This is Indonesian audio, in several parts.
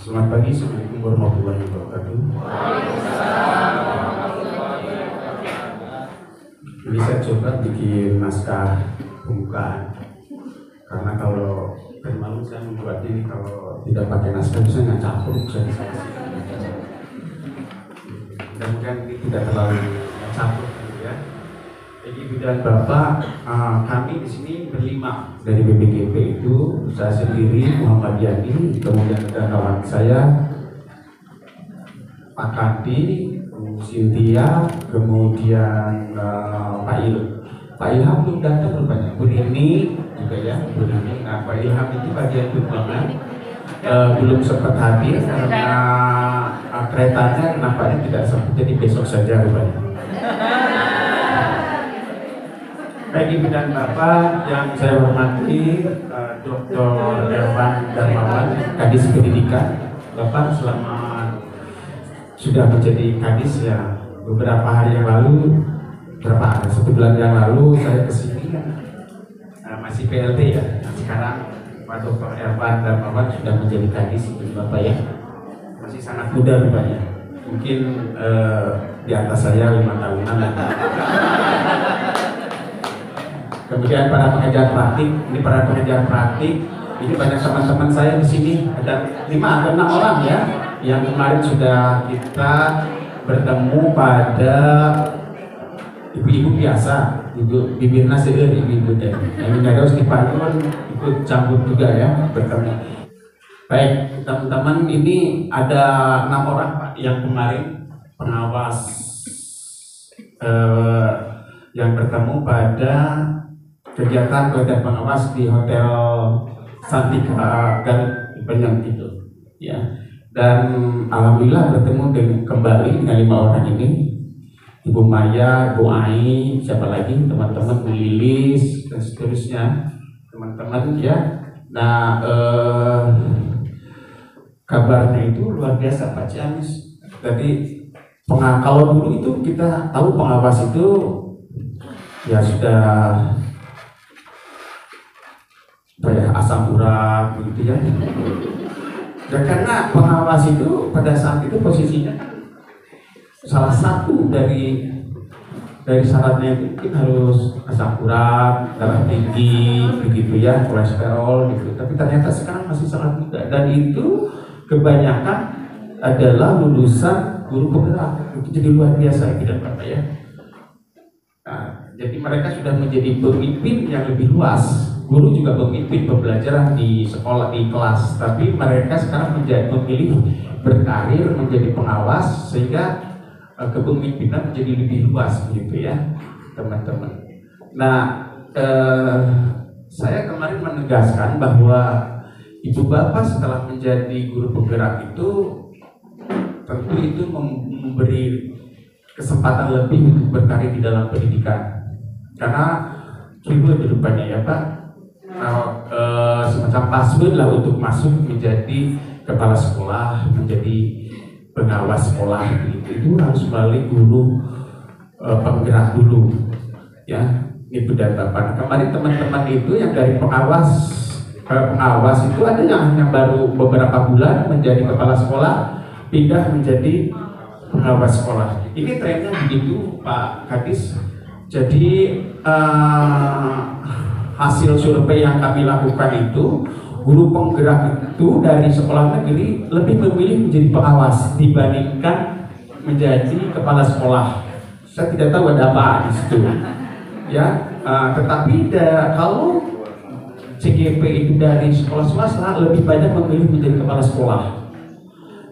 Selamat pagi, Assalamualaikum warahmatullahi wabarakatuh. Ini saya coba bikin naskah pembukaan, karena kalau tadi malam saya membuatnya ini kalau tidak pakai naskah bisa nggak campur, bisa mudah-mudahan ini tidak terlalu campur gitu ya. Jadi Ibu dan Bapak, kami di sini berlima dari BPGP itu, saya sendiri Muhammad Yani, kemudian ada kawan saya Pak Kadi, Cynthia, kemudian Pak Ilham belum datang rupanya, Bu Rini juga ya, Bu Rini. Nah, Pak Ilham itu bagian keuangan belum sempat hadir karena keretanya nampaknya tidak sempat, jadi besok saja rupanya. Baik Ibu dan Bapak yang saya hormati, Dr. Ervan Darmawan, Kadis Pendidikan. Bapak selama sudah menjadi Kadis ya beberapa hari yang lalu, satu bulan yang lalu saya kesini masih PLT ya. Nah, sekarang Pak Dr. Ervan Darmawan sudah menjadi Kadis Ibu Bapak ya. Masih sangat muda rupanya. Mungkin di atas saya 5 tahunan lagi. Kemudian para pengajar praktik, ini banyak teman-teman saya di sini, ada 5 atau 6 orang ya, yang kemarin sudah kita bertemu pada ibu-ibu biasa, ibu bibirna seueur ibu-ibu teh. Yang harus dipanggil ikut campur juga ya, bertemu. Baik teman-teman, ini ada 6 orang Pak yang kemarin pengawas yang bertemu pada kegiatan pengawas di Hotel Santika Garut itu ya. Dan alhamdulillah bertemu kembali dengan 5 orang ini, Ibu Maya, Bu Ai, siapa lagi teman-teman, Bu Lilis dan seterusnya teman-teman ya. Nah kabarnya itu luar biasa Pak Ciamis. Jadi kalau dulu itu kita tahu pengawas itu ya sudah asam urat begitu ya. Dan karena pengawas itu pada saat itu posisinya salah satu dari syaratnya itu mungkin harus asam urat, darah tinggi begitu ya, kolesterol gitu. Tapi ternyata sekarang masih sangat muda, dan itu kebanyakan adalah lulusan guru penggerak. Itu jadi luar biasa tidak Bapak ya. Nah, jadi mereka sudah menjadi pemimpin yang lebih luas. Guru juga memimpin pembelajaran di sekolah, di kelas, tapi mereka sekarang memilih berkarir menjadi pengawas, sehingga kepemimpinan menjadi lebih luas gitu ya teman-teman. Nah saya kemarin menegaskan bahwa Ibu Bapak setelah menjadi guru penggerak itu tentu itu memberi kesempatan lebih untuk berkarir di dalam pendidikan, karena ribet depannya ya Pak. Semacam password lah untuk masuk menjadi kepala sekolah, menjadi pengawas sekolah itu harus melalui guru penggerak dulu ya Ibu dan Bapak. Kemarin teman-teman itu yang dari pengawas itu ada yang hanya baru beberapa bulan menjadi kepala sekolah, pindah menjadi pengawas sekolah. Ini trennya begitu Pak Kadis. Jadi hasil survei yang kami lakukan itu, guru penggerak itu dari sekolah negeri lebih memilih menjadi pengawas dibandingkan menjadi kepala sekolah. Saya tidak tahu ada apa di situ ya. Tetapi kalau CGP itu dari sekolah swasta lebih banyak memilih menjadi kepala sekolah.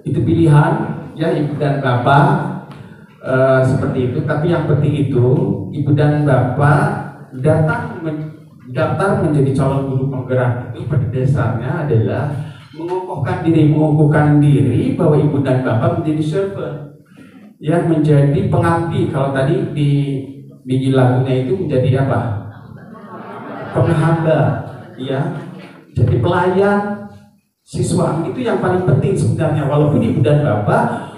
Itu pilihan ya Ibu dan Bapak, seperti itu. Tapi yang penting itu Ibu dan Bapak daftar menjadi calon guru penggerak itu pada dasarnya adalah mengukuhkan diri bahwa Ibu dan Bapak menjadi server yang menjadi pengabdi. Kalau tadi di lagunya itu menjadi apa? Penghamba ya. Jadi pelayan siswa itu yang paling penting sebenarnya. Walaupun Ibu dan Bapak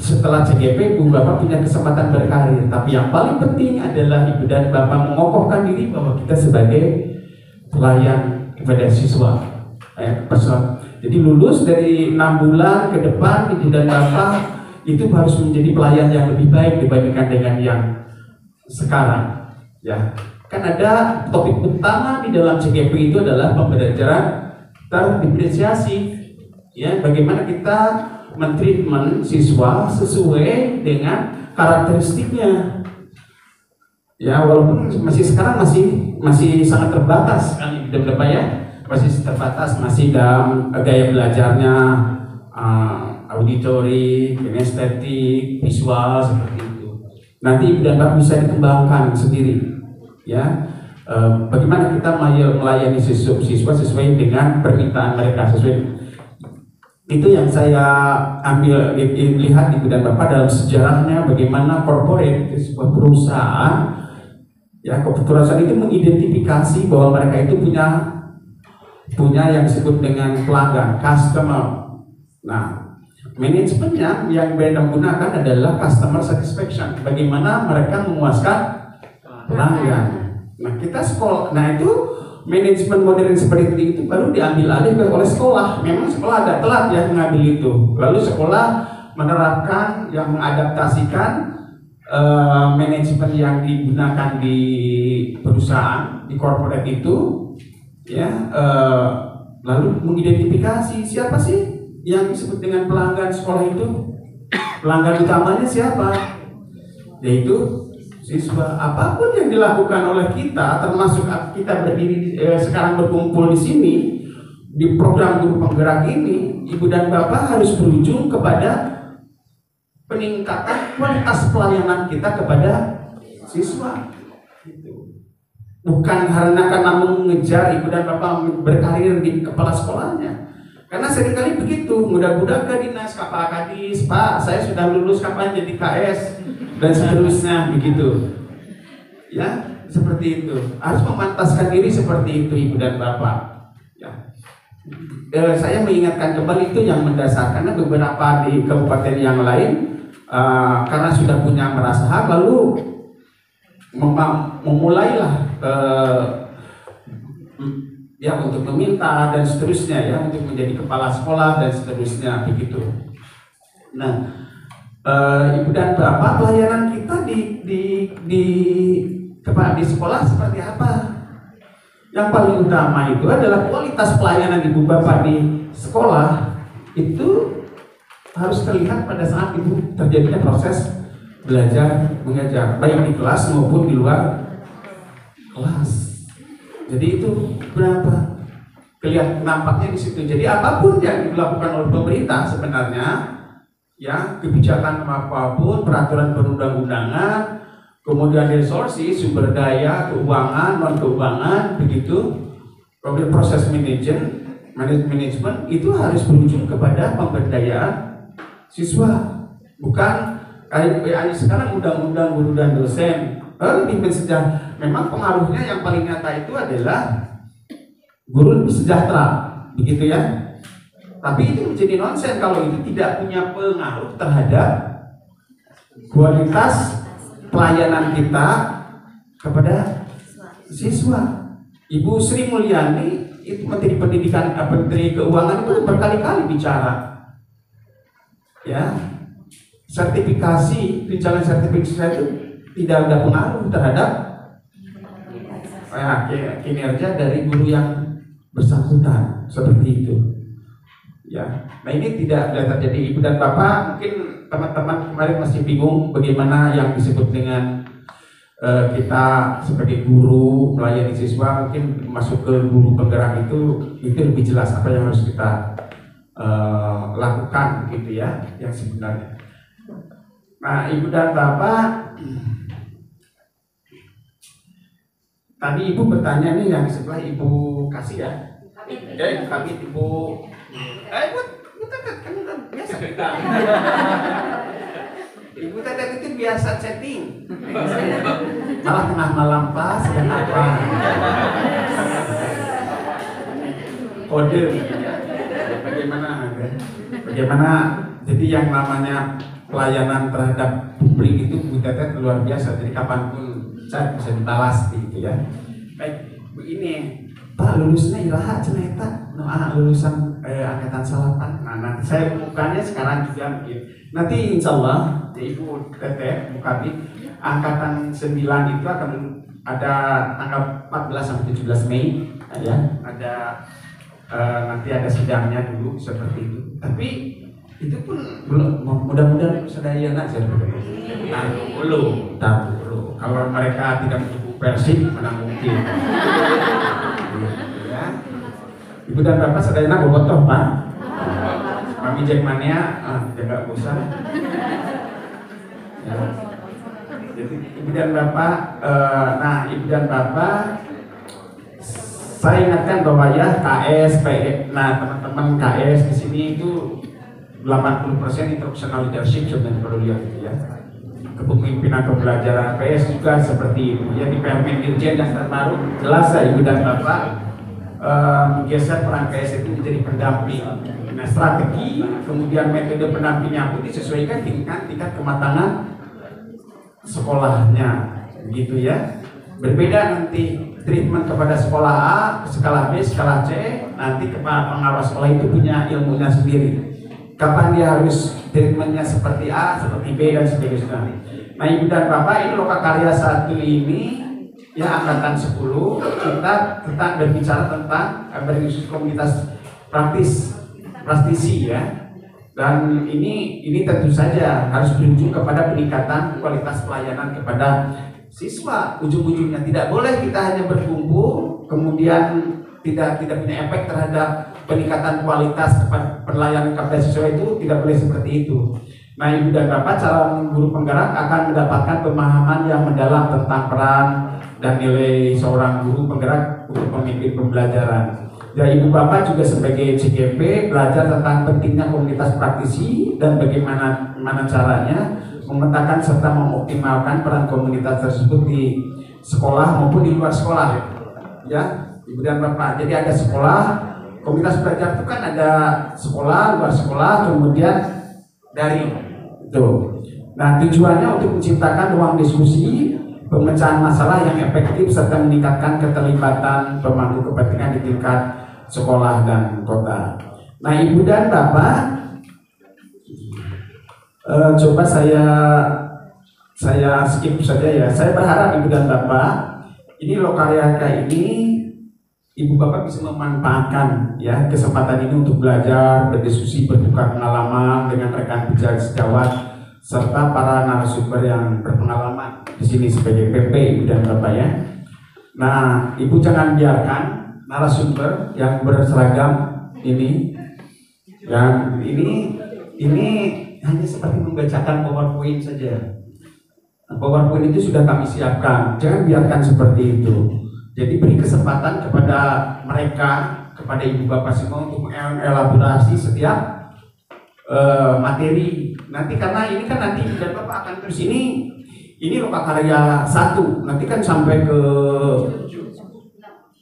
setelah CGP Ibu Bapak punya kesempatan berkarir, tapi yang paling penting adalah Ibu dan Bapak mengokohkan diri bahwa kita sebagai pelayan kepada siswa. Jadi lulus dari 6 bulan ke depan Ibu dan Bapak itu harus menjadi pelayan yang lebih baik dibandingkan dengan yang sekarang. Ya, kan ada topik utama di dalam CGP itu adalah pembelajaran terdiferensiasi. Ya, bagaimana kita mentreatment siswa sesuai dengan karakteristiknya. Ya, walaupun masih sekarang masih sangat terbatas kan Ibu dan Bapak ya. Masih terbatas, masih dalam gaya belajarnya auditori, kinestetik, visual seperti itu. Nanti Ibu dan Bapak bisa dikembangkan sendiri, ya. Bagaimana kita melayani siswa sesuai dengan permintaan mereka, sesuai itu yang saya ambil lihat Ibu dan Bapak dalam sejarahnya bagaimana corporate sebuah perusahaan, ya, perusahaan itu mengidentifikasi bahwa mereka itu punya yang disebut dengan pelanggan, customer. Nah, manajemennya yang mereka gunakan adalah customer satisfaction. Bagaimana mereka memuaskan pelanggan. Nah, kita sekolah, nah itu manajemen modern seperti itu baru diambil alih oleh sekolah. Memang sekolah agak telat ya mengambil itu. Lalu sekolah menerapkan yang mengadaptasikan manajemen yang digunakan di perusahaan, di corporate itu. Ya, lalu mengidentifikasi siapa sih yang disebut dengan pelanggan sekolah itu. Pelanggan utamanya siapa? Yaitu siswa. Apapun yang dilakukan oleh kita, termasuk kita berdiri sekarang berkumpul di sini di program guru penggerak ini, Ibu dan Bapak harus berujung kepada peningkatan kualitas pelayanan kita kepada siswa. Bukan karena mengejar Ibu dan Bapak berkarir di kepala sekolahnya. Karena seringkali begitu, mudah-mudahan ke dinas kepala kadis, Pak, saya sudah lulus kapan jadi KS dan seterusnya begitu. Ya, seperti itu. Harus memantaskan diri seperti itu Ibu dan Bapak. Ya. Saya mengingatkan kembali itu yang mendasar karena beberapa di kabupaten yang lain karena sudah punya merasa hak lalu memulailah ya untuk meminta dan seterusnya ya untuk menjadi kepala sekolah dan seterusnya begitu. Nah, Ibu dan Bapak pelayanan kita di sekolah seperti apa? Yang paling utama itu adalah kualitas pelayanan Ibu Bapak di sekolah itu harus terlihat pada saat Ibu terjadinya proses belajar mengajar baik di kelas maupun di luar kelas. Jadi itu berapa kelihatan nampaknya di situ. Jadi apapun yang dilakukan oleh pemerintah sebenarnya, ya kebijakan apapun, peraturan perundang-undangan, kemudian resources, sumber daya, keuangan, non keuangan, begitu, kemudian proses manajemen itu harus berujung kepada pemberdayaan siswa, bukan kayak sekarang undang-undang guru dan dosen. Lebih sejahtera. Memang pengaruhnya yang paling nyata itu adalah guru lebih sejahtera, begitu ya. Tapi itu menjadi nonsen kalau itu tidak punya pengaruh terhadap kualitas pelayanan kita kepada siswa. Ibu Sri Mulyani itu Menteri Pendidikan, Menteri Keuangan itu berkali-kali bicara, ya, sertifikasi, tunjangan sertifikasi itu tidak ada pengaruh terhadap kinerja dari guru yang bersangkutan seperti itu. Ya, nah ini tidak terjadi. Ibu dan Bapak mungkin teman-teman kemarin masih bingung bagaimana yang disebut dengan kita sebagai guru melayani siswa, mungkin masuk ke guru penggerak itu lebih jelas apa yang harus kita lakukan gitu ya yang sebenarnya. Nah, Ibu dan Bapak, tadi Ibu bertanya nih yang sebelah Ibu kasih ya. Ya, kami Ibu. Ibu Tetet kan biasa kita. Ibu Tetet itu biasa chatting. Malah tengah malam Pak, sedang apa? Kode. Bagaimana? Jadi yang namanya pelayanan terhadap publik itu Bu Tetet luar biasa. Jadi kapanpun chat bisa dibalas gitu ya. Baik, begini Pak lulusnya iraha cenah eta lulusan angkatan 8. Nah nanti saya bukannya sekarang juga mungkin nanti insya Allah ya Ibu Teteh Mukabit angkatan 9 itu akan ada tanggal 14 sampai 17 Mei ya ada nanti ada sidangnya dulu seperti itu. Tapi itu pun belum, mudah-mudahan sedaya aja. Nah, belum. Kalau mereka tidak mendukung Persib, mana mungkin? Ya. Ibu dan Bapak sedaya bobotoh Pak. Kami Jackmania, jaga usah. Ya. Jadi Ibu dan Bapak, Ibu dan Bapak, saya ingatkan bahwa ya KS, nah teman-teman KS di sini itu 80% instructional leadership sebenarnya perlu lihat itu ya. Kepemimpinan pembelajaran PS juga seperti itu ya, di Permen Dirjen yang terbaru jelas ya Ibu dan Bapak menggeser peran PS itu menjadi pendamping. Nah strategi kemudian metode pendampingnya pun disesuaikan dengan tingkat kematangan sekolahnya gitu ya. Berbeda nanti treatment kepada sekolah A, skala B, skala C, nanti kepala pengawas sekolah itu punya ilmunya sendiri. Kapan dia harus treatmentnya seperti A, seperti B, dan seterusnya. Nah Ibu dan Bapak, ini Lokakarya 1 ini ya angkatan 10 kita tentang berbicara tentang berkhusus komunitas praktisi ya. Dan ini tentu saja harus berujung kepada peningkatan kualitas pelayanan kepada siswa. Ujung-ujungnya tidak boleh kita hanya berkumpul kemudian tidak punya efek terhadap peningkatan kualitas pelayanan kepada siswa, itu tidak boleh seperti itu. Nah Ibu dan Bapak, calon guru penggerak akan mendapatkan pemahaman yang mendalam tentang peran dan nilai seorang guru penggerak untuk memimpin pembelajaran. Ya Ibu Bapak juga sebagai CGP belajar tentang pentingnya komunitas praktisi dan bagaimana caranya memetakan serta mengoptimalkan peran komunitas tersebut di sekolah maupun di luar sekolah. Ya Ibu dan Bapak, jadi ada sekolah, komunitas belajar itu kan ada sekolah, luar sekolah, kemudian daring. Tuh. Nah tujuannya untuk menciptakan ruang diskusi, pemecahan masalah yang efektif serta meningkatkan keterlibatan pemangku kepentingan di tingkat sekolah dan kota. Nah Ibu dan Bapak, coba saya skip saja ya. Saya berharap Ibu dan Bapak, ini Lokarya ini Ibu Bapak bisa memanfaatkan ya kesempatan ini untuk belajar, berdiskusi, bertukar pengalaman dengan rekan bicara sejawat serta para narasumber yang berpengalaman di sini sebagai PP Ibu dan Bapak ya. Nah, Ibu jangan biarkan narasumber yang berseragam ini hanya seperti membacakan PowerPoint saja. PowerPoint itu sudah kami siapkan. Jangan biarkan seperti itu. Jadi beri kesempatan kepada mereka, kepada Ibu Bapak semua untuk mengelaborasi setiap materi. Nanti karena ini kan nanti Ibu dan Bapak akan terus ini Lokakarya 1. Nanti kan sampai ke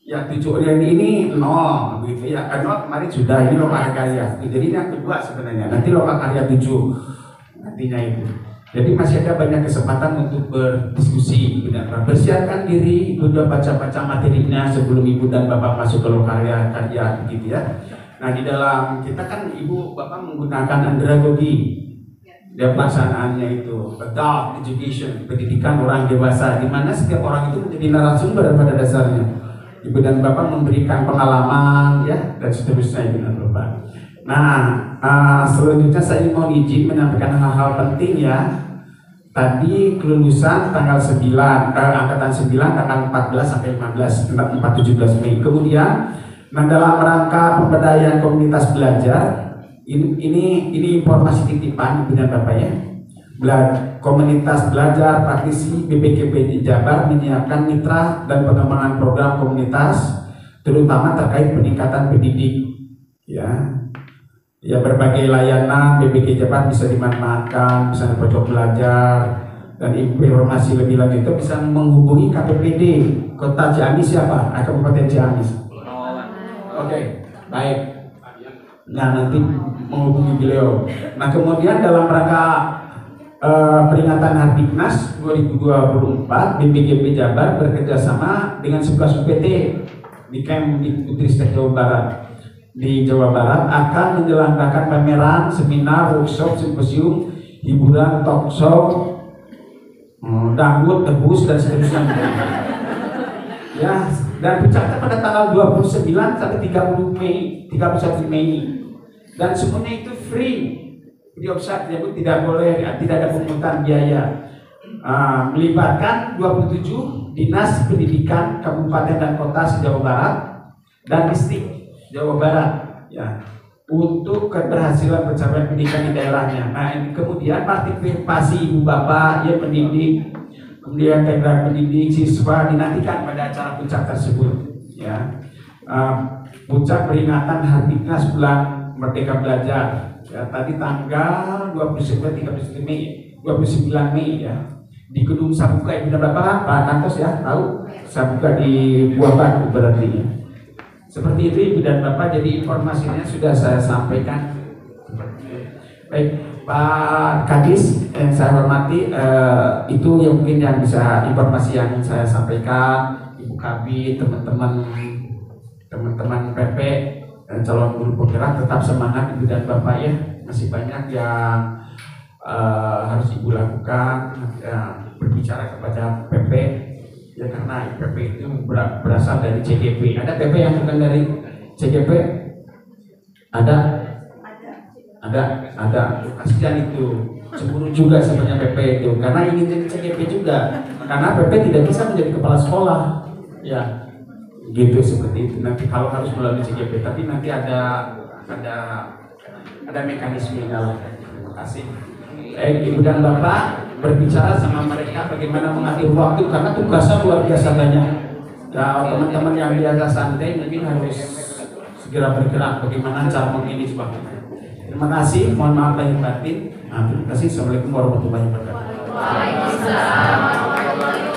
ya 7 yang ini 0 gitu ya. Kan kemarin sudah ini Lokakarya. Jadi ini yang kedua sebenarnya. Nanti Lokakarya 7 nantinya itu. Jadi masih ada banyak kesempatan untuk berdiskusi Ibu dan Bapak. Persiapkan diri, Ibu dan baca-baca materinya sebelum Ibu dan Bapak masuk ke Lokarya karya gitu ya. Nah di dalam kita kan Ibu Bapak menggunakan andragogi dan pelaksanaannya itu adult education, pendidikan orang dewasa, di mana setiap orang itu menjadi narasumber pada dasarnya. Ibu dan Bapak memberikan pengalaman ya dan seterusnya Ibu dan Bapak. Nah selanjutnya saya mau izin menyampaikan hal-hal penting ya. Tadi kelulusan tanggal 9, angkatan 9 tanggal 14 sampai 15, 17 Mei. Kemudian, nah dalam rangka pemberdayaan komunitas belajar, ini informasi titipan Ibu dan Bapak ya. Komunitas belajar praktisi BPKP di Jabar menyiapkan mitra dan pengembangan program komunitas, terutama terkait peningkatan pendidik ya. Ya berbagai layanan BPK Jabar bisa dimanfaatkan, bisa pojok belajar, dan informasi lebih lanjut itu bisa menghubungi KPPD Kota Ciamis siapa? Kabupaten Ciamis. Oke, baik. Nah nanti menghubungi beliau. Nah kemudian dalam rangka peringatan Hardiknas 2024 BPKP Jabar bekerjasama dengan 11 UPT di Kemdikbudristek Jawa Barat di Jawa Barat akan menyelenggarakan pameran, seminar, workshop, simposium, hiburan, talk show, dangdut, debus dan seterusnya. Ya, dan puncaknya pada tanggal 29 sampai 30 Mei, 31 Mei. Dan semuanya itu free. Diobsat, tidak boleh, tidak ada pungutan biaya. Melibatkan 27 dinas pendidikan kabupaten dan kota se-Jawa Barat dan distrik Jawa Barat, ya, untuk keberhasilan pencapaian pendidikan di daerahnya. Nah, kemudian partisipasi ibu bapak, ya, pendidik, kemudian tenaga pendidik, siswa dinantikan pada acara puncak tersebut. Ya, puncak peringatan Hartiknas Bulan Merdeka Belajar. Ya, tadi tanggal 29 Mei, ya, di Gedung Sabuga. Ibu dan Bapak, Pak Kantos, ya, tahu Sabuga di Buah Batu berarti, ya. Seperti itu Ibu dan Bapak, jadi informasinya sudah saya sampaikan. Baik, Pak Kadis yang saya hormati, itu yang mungkin yang bisa informasi yang saya sampaikan. Ibu Kabit, teman-teman PP, calon guru penggerak, tetap semangat Ibu dan Bapak, ya. Masih banyak yang harus Ibu lakukan, berbicara kepada PP, ya, karena PP itu berasal dari CGP. Ada PP yang bukan dari CGP? Ada. Kasihan itu, cemburu juga sebenarnya PP itu, karena ingin jadi CGP juga, karena PP tidak bisa menjadi kepala sekolah, ya, gitu, seperti itu. Nanti kalau harus melalui CGP, tapi nanti ada mekanismenya. Terima kasih. Ibu dan Bapak berbicara sama mereka bagaimana mengatur waktu, karena tugasnya luar biasa banyak. Ya, teman-teman yang biasa santai mungkin harus segera bergerak bagaimana cara mengini sebagainya. Terima kasih, mohon maaf lahir batin. Terima kasih. Assalamualaikum warahmatullahi wabarakatuh. Waalaikumsalam warahmatullahi wabarakatuh.